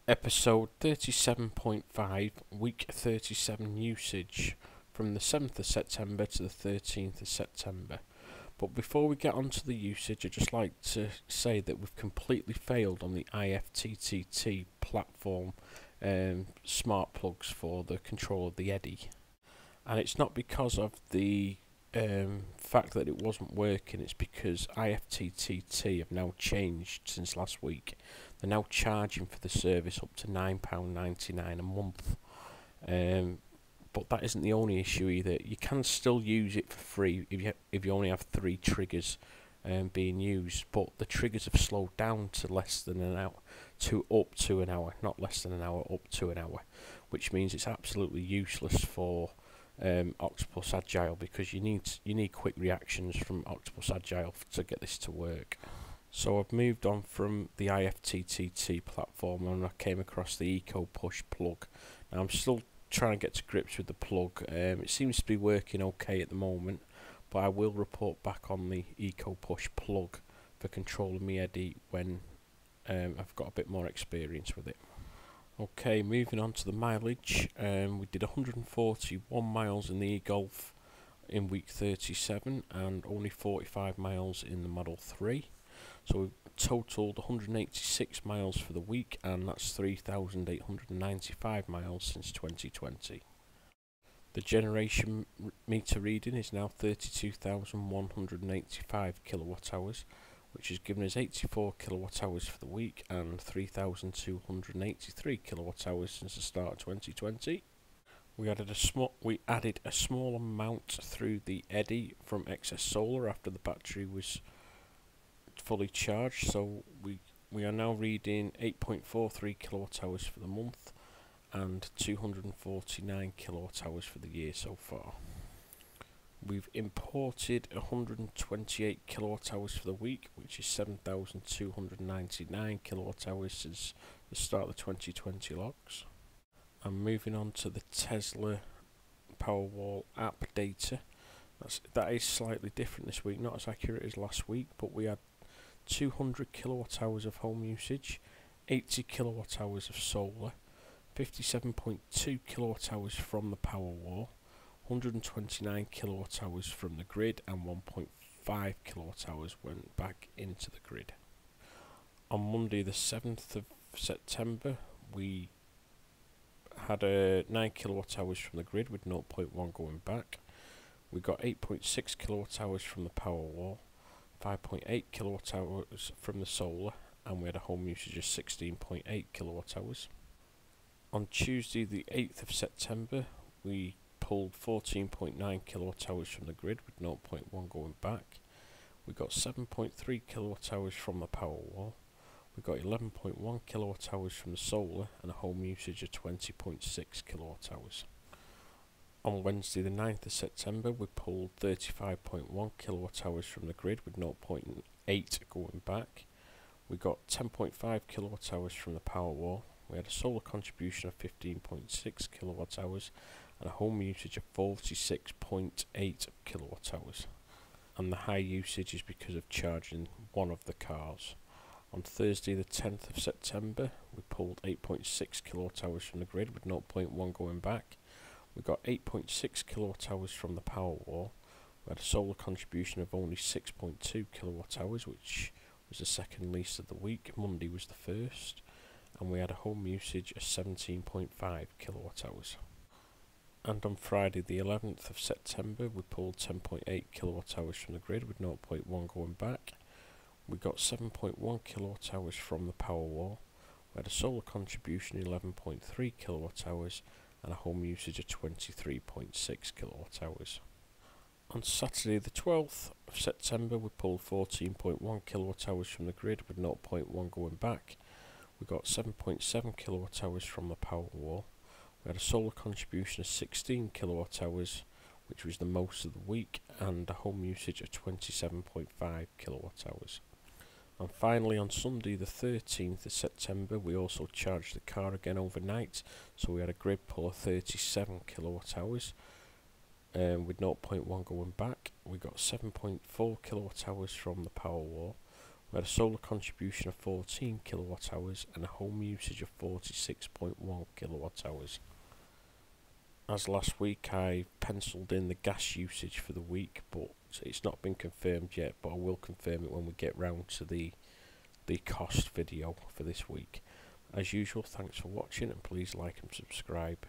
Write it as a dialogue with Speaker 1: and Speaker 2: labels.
Speaker 1: Episode 37.5, week 37 usage from the 7th of September to the 13th of September. But before we get onto the usage, I'd just like to say that we've completely failed on the IFTTT platform smart plugs for the control of the Eddi. And it's not because of the fact that it wasn't working, it's because IFTTT have now changed since last week. They're now charging for the service up to £9.99 a month. But that isn't the only issue either. You can still use it for free if you only have 3 triggers being used, but the triggers have slowed down to less than an hour, to up to an hour, not less than an hour, up to an hour, which means it's absolutely useless for Octopus Agile, because you need quick reactions from Octopus Agile to get this to work. So I've moved on from the IFTTT platform and I came across the EcoPush plug. Now I'm still trying to get to grips with the plug. It seems to be working okay at the moment, but I will report back on the EcoPush plug for controlling my Eddi when I've got a bit more experience with it. Okay, moving on to the mileage. We did 141 miles in the Egolf in week 37 and only 45 miles in the Model 3. So we've totaled 186 miles for the week, and that's 3,895 miles since 2020. The generation meter reading is now 32,185 kilowatt hours, which has given us 84 kilowatt hours for the week and 3,283 kilowatt hours since the start of 2020. We added a small amount through the Eddi from excess solar after the battery was fully charged, so we are now reading 8.43 kilowatt hours for the month and 249 kilowatt hours for the year so far. We've imported 128 kilowatt hours for the week, which is 7,299 kilowatt hours since the start of the 2020 logs. I'm moving on to the Tesla Powerwall app data. That is slightly different this week, not as accurate as last week, but we had 200 kilowatt hours of home usage, 80 kilowatt hours of solar, 57.2 kilowatt hours from the Powerwall, 129 kilowatt hours from the grid, and 1.5 kilowatt hours went back into the grid. On Monday the 7th of September we had 9 kilowatt hours from the grid with 0.1 going back. We got 8.6 kilowatt hours from the Powerwall, 5.8 kilowatt hours from the solar, and we had a home usage of 16.8 kilowatt hours. On Tuesday the 8th of September we pulled 14.9 kilowatt hours from the grid with 0.1 going back. We got 7.3 kilowatt hours from the Powerwall. We got 11.1 kilowatt hours from the solar and a home usage of 20.6 kilowatt hours. On Wednesday the 9th of September we pulled 35.1 kilowatt hours from the grid with 0.8 going back. We got 10.5 kilowatt hours from the Powerwall. We had a solar contribution of 15.6 kilowatt hours and a home usage of 46.8 kilowatt hours. And the high usage is because of charging one of the cars. On Thursday the 10th of September we pulled 8.6 kilowatt hours from the grid with 0.1 going back. We got 8.6 kilowatt hours from the Powerwall. We had a solar contribution of only 6.2 kilowatt hours, which was the second least of the week. Monday was the first, and we had a home usage of 17.5 kilowatt hours. And on Friday the 11th of September we pulled 10.8 kilowatt hours from the grid with 0.1 going back. We got 7.1 kilowatt hours from the Powerwall. We had a solar contribution of 11.3 kilowatt hours and a home usage of 23.6 kilowatt hours. On Saturday the 12th of September we pulled 14.1 kilowatt hours from the grid with 0.1 going back. We got 7.7 kilowatt hours from the Powerwall. We had a solar contribution of 16 kilowatt hours, which was the most of the week, and a home usage of 27.5 kilowatt hours. And finally on Sunday the 13th of September we also charged the car again overnight, so we had a grid pull of 37 kilowatt hours with 0.1 going back. We got 7.4 kilowatt hours from the Powerwall. We had a solar contribution of 14 kilowatt hours and a home usage of 46.1 kilowatt hours. As last week, I penciled in the gas usage for the week, but it's not been confirmed yet, but I will confirm it when we get round to the cost video for this week. As usual, thanks for watching, and please like and subscribe.